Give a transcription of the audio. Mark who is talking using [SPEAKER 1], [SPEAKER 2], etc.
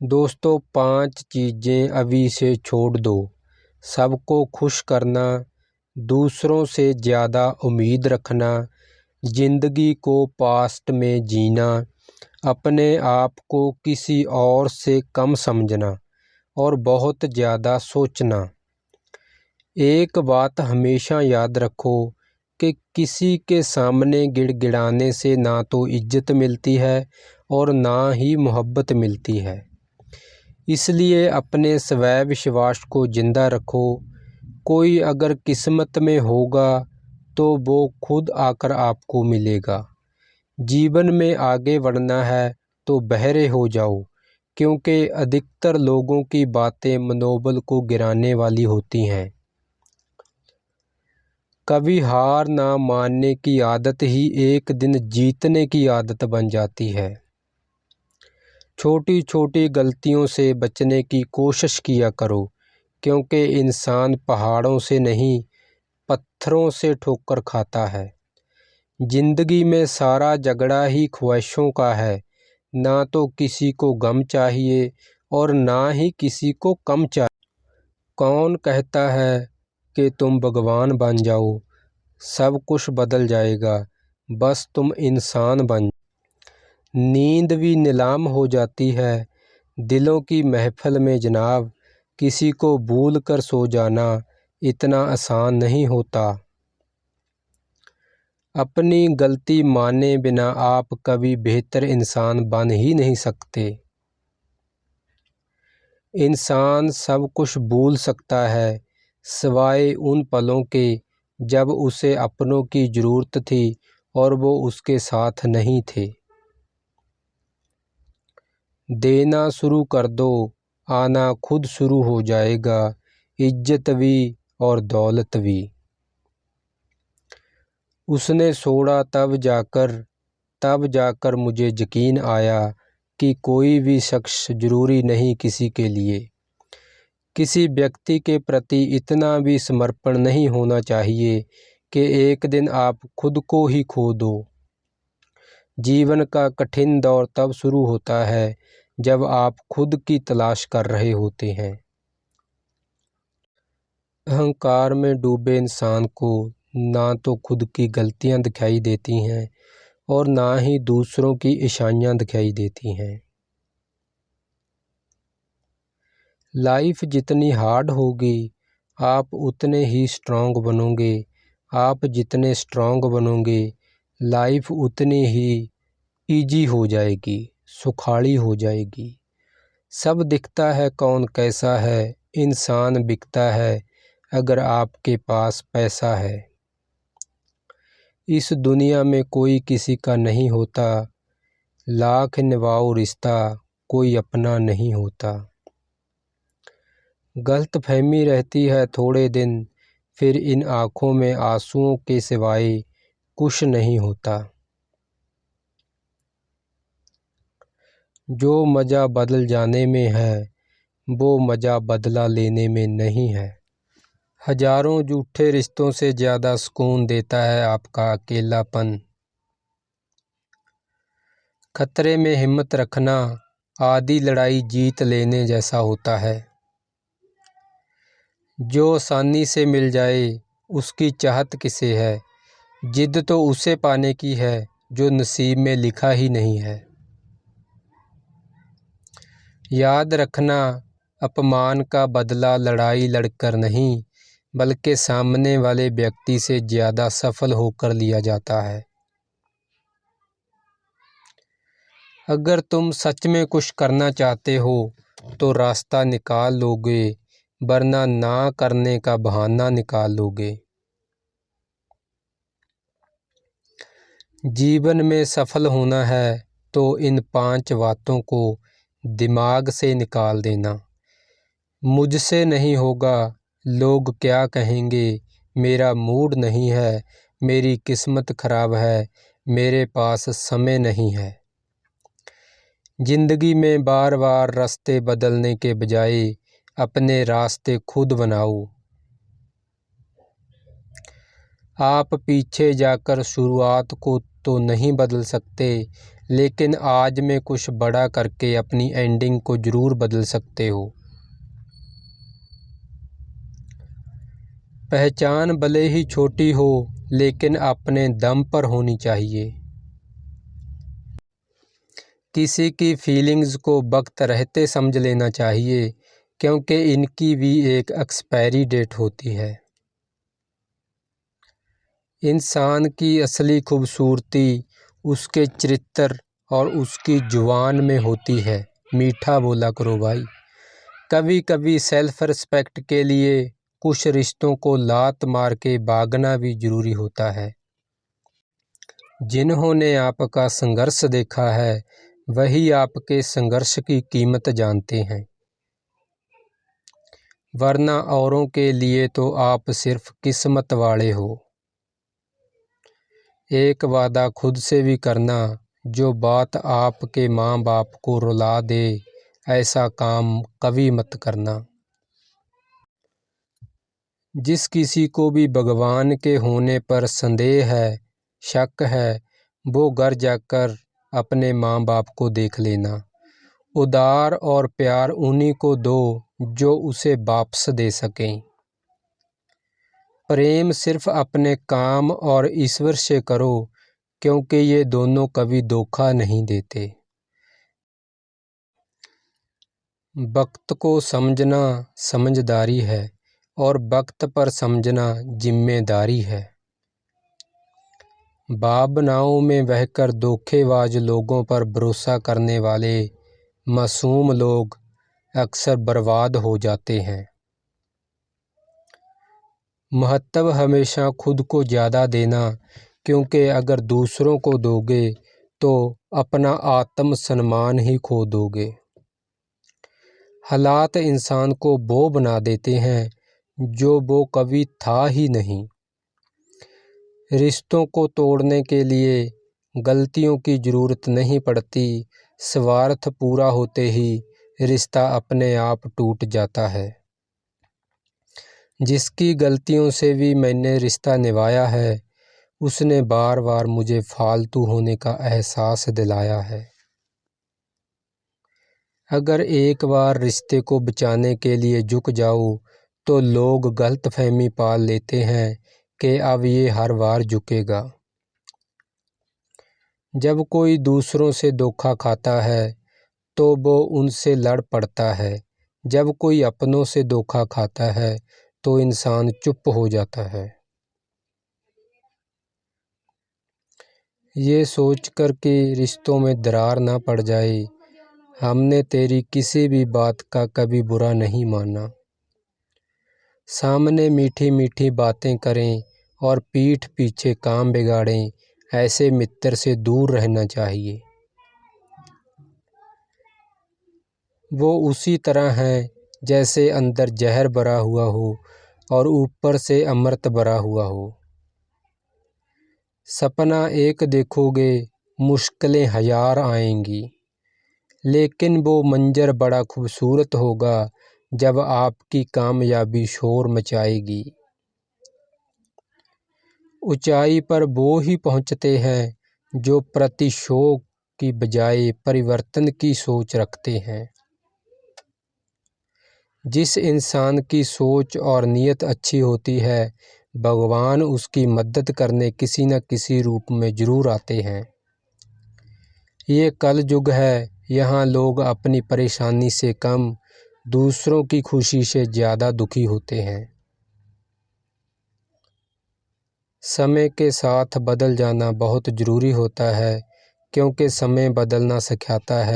[SPEAKER 1] दोस्तों, 5 चीज़ें अभी से छोड़ दो। सबको खुश करना, दूसरों से ज़्यादा उम्मीद रखना, ज़िंदगी को पास्ट में जीना, अपने आप को किसी और से कम समझना और बहुत ज़्यादा सोचना। एक बात हमेशा याद रखो कि किसी के सामने गिड़गिड़ाने से ना तो इज्जत मिलती है और ना ही मोहब्बत मिलती है। इसलिए अपने स्वय विश्वास को जिंदा रखो। कोई अगर किस्मत में होगा तो वो खुद आकर आपको मिलेगा। जीवन में आगे बढ़ना है तो बहरे हो जाओ, क्योंकि अधिकतर लोगों की बातें मनोबल को गिराने वाली होती हैं। कभी हार ना मानने की आदत ही एक दिन जीतने की आदत बन जाती है। छोटी छोटी गलतियों से बचने की कोशिश किया करो, क्योंकि इंसान पहाड़ों से नहीं पत्थरों से ठोकर खाता है। जिंदगी में सारा झगड़ा ही ख्वाहिशों का है। ना तो किसी को गम चाहिए और ना ही किसी को कम चाहिए। कौन कहता है कि तुम भगवान बन जाओ? सब कुछ बदल जाएगा, बस तुम इंसान बन। नींद भी नीलाम हो जाती है दिलों की महफिल में जनाब। किसी को भूल कर सो जाना इतना आसान नहीं होता। अपनी गलती माने बिना आप कभी बेहतर इंसान बन ही नहीं सकते। इंसान सब कुछ भूल सकता है सिवाय उन पलों के जब उसे अपनों की ज़रूरत थी और वो उसके साथ नहीं थे। देना शुरू कर दो, आना खुद शुरू हो जाएगा, इज्जत भी और दौलत भी। उसने छोड़ा तब जाकर मुझे यकीन आया कि कोई भी शख्स ज़रूरी नहीं किसी के लिए। किसी व्यक्ति के प्रति इतना भी समर्पण नहीं होना चाहिए कि एक दिन आप खुद को ही खो दो। जीवन का कठिन दौर तब शुरू होता है जब आप खुद की तलाश कर रहे होते हैं। अहंकार में डूबे इंसान को ना तो खुद की गलतियां दिखाई देती हैं और ना ही दूसरों की ईर्ष्याएं दिखाई देती हैं। लाइफ जितनी हार्ड होगी आप उतने ही स्ट्रांग बनोगे। आप जितने स्ट्रांग बनोगे लाइफ उतनी ही इजी हो जाएगी, सुखाड़ी हो जाएगी। सब दिखता है कौन कैसा है, इंसान बिकता है अगर आपके पास पैसा है। इस दुनिया में कोई किसी का नहीं होता, लाख निभाओ रिश्ता कोई अपना नहीं होता। गलतफहमी रहती है थोड़े दिन, फिर इन आँखों में आंसुओं के सिवाय कुछ नहीं होता। जो मज़ा बदल जाने में है वो मज़ा बदला लेने में नहीं है। हजारों झूठे रिश्तों से ज़्यादा सुकून देता है आपका अकेलापन। खतरे में हिम्मत रखना आधी लड़ाई जीत लेने जैसा होता है। जो आसानी से मिल जाए उसकी चाहत किसे है, जिद तो उसे पाने की है जो नसीब में लिखा ही नहीं है। याद रखना अपमान का बदला लड़ाई लड़कर नहीं, बल्कि सामने वाले व्यक्ति से ज़्यादा सफल होकर लिया जाता है। अगर तुम सच में कुछ करना चाहते हो तो रास्ता निकाल लोगे, वरना ना करने का बहाना निकाल लोगे। जीवन में सफल होना है तो इन 5 बातों को दिमाग से निकाल देना। मुझसे नहीं होगा, लोग क्या कहेंगे, मेरा मूड नहीं है, मेरी किस्मत खराब है, मेरे पास समय नहीं है। जिंदगी में बार बार रास्ते बदलने के बजाय अपने रास्ते खुद बनाओ। आप पीछे जाकर शुरुआत को तो नहीं बदल सकते, लेकिन आज में कुछ बड़ा करके अपनी एंडिंग को ज़रूर बदल सकते हो। पहचान भले ही छोटी हो, लेकिन अपने दम पर होनी चाहिए। किसी की फीलिंग्स को वक्त रहते समझ लेना चाहिए, क्योंकि इनकी भी एक एक्सपायरी डेट होती है। इंसान की असली खूबसूरती उसके चरित्र और उसकी जुबान में होती है। मीठा बोला करो भाई। कभी कभी सेल्फ रिस्पेक्ट के लिए कुछ रिश्तों को लात मार के भागना भी ज़रूरी होता है। जिन्होंने आपका संघर्ष देखा है, वही आपके संघर्ष की कीमत जानते हैं, वरना औरों के लिए तो आप सिर्फ किस्मत वाले हो। एक वादा खुद से भी करना, जो बात आपके माँ बाप को रुला दे, ऐसा काम कभी मत करना। जिस किसी को भी भगवान के होने पर संदेह है, शक है, वो घर जाकर अपने माँ बाप को देख लेना। उदार और प्यार उन्हीं को दो जो उसे वापस दे सकें। प्रेम सिर्फ अपने काम और ईश्वर से करो, क्योंकि ये दोनों कभी धोखा नहीं देते। वक्त को समझना समझदारी है और वक्त पर समझना जिम्मेदारी है। भावनाओं में बहकर धोखेबाज लोगों पर भरोसा करने वाले मासूम लोग अक्सर बर्बाद हो जाते हैं। महत्व हमेशा खुद को ज़्यादा देना, क्योंकि अगर दूसरों को दोगे तो अपना आत्मसम्मान ही खो दोगे। हालात इंसान को वो बना देते हैं जो वो कभी था ही नहीं। रिश्तों को तोड़ने के लिए गलतियों की ज़रूरत नहीं पड़ती, स्वार्थ पूरा होते ही रिश्ता अपने आप टूट जाता है। जिसकी गलतियों से भी मैंने रिश्ता निभाया है, उसने बार बार मुझे फालतू होने का एहसास दिलाया है। अगर एक बार रिश्ते को बचाने के लिए झुक जाओ, तो लोग गलतफहमी पाल लेते हैं कि अब ये हर बार झुकेगा। जब कोई दूसरों से धोखा खाता है, तो वो उनसे लड़ पड़ता है। जब कोई अपनों से धोखा खाता है, तो इंसान चुप हो जाता है। ये सोचकर कि रिश्तों में दरार ना पड़ जाए, हमने तेरी किसी भी बात का कभी बुरा नहीं माना। सामने मीठी मीठी बातें करें और पीठ पीछे काम बिगाड़ें, ऐसे मित्र से दूर रहना चाहिए। वो उसी तरह हैं जैसे अंदर जहर भरा हुआ हो और ऊपर से अमृत भरा हुआ हो। सपना एक देखोगे, मुश्किलें हजार आएंगी, लेकिन वो मंजर बड़ा खूबसूरत होगा जब आपकी कामयाबी शोर मचाएगी। ऊंचाई पर वो ही पहुंचते हैं जो प्रतिशोध की बजाय परिवर्तन की सोच रखते हैं। जिस इंसान की सोच और नीयत अच्छी होती है, भगवान उसकी मदद करने किसी न किसी रूप में ज़रूर आते हैं। ये कलयुग है, यहाँ लोग अपनी परेशानी से कम, दूसरों की खुशी से ज़्यादा दुखी होते हैं। समय के साथ बदल जाना बहुत ज़रूरी होता है, क्योंकि समय बदलना सिखाता है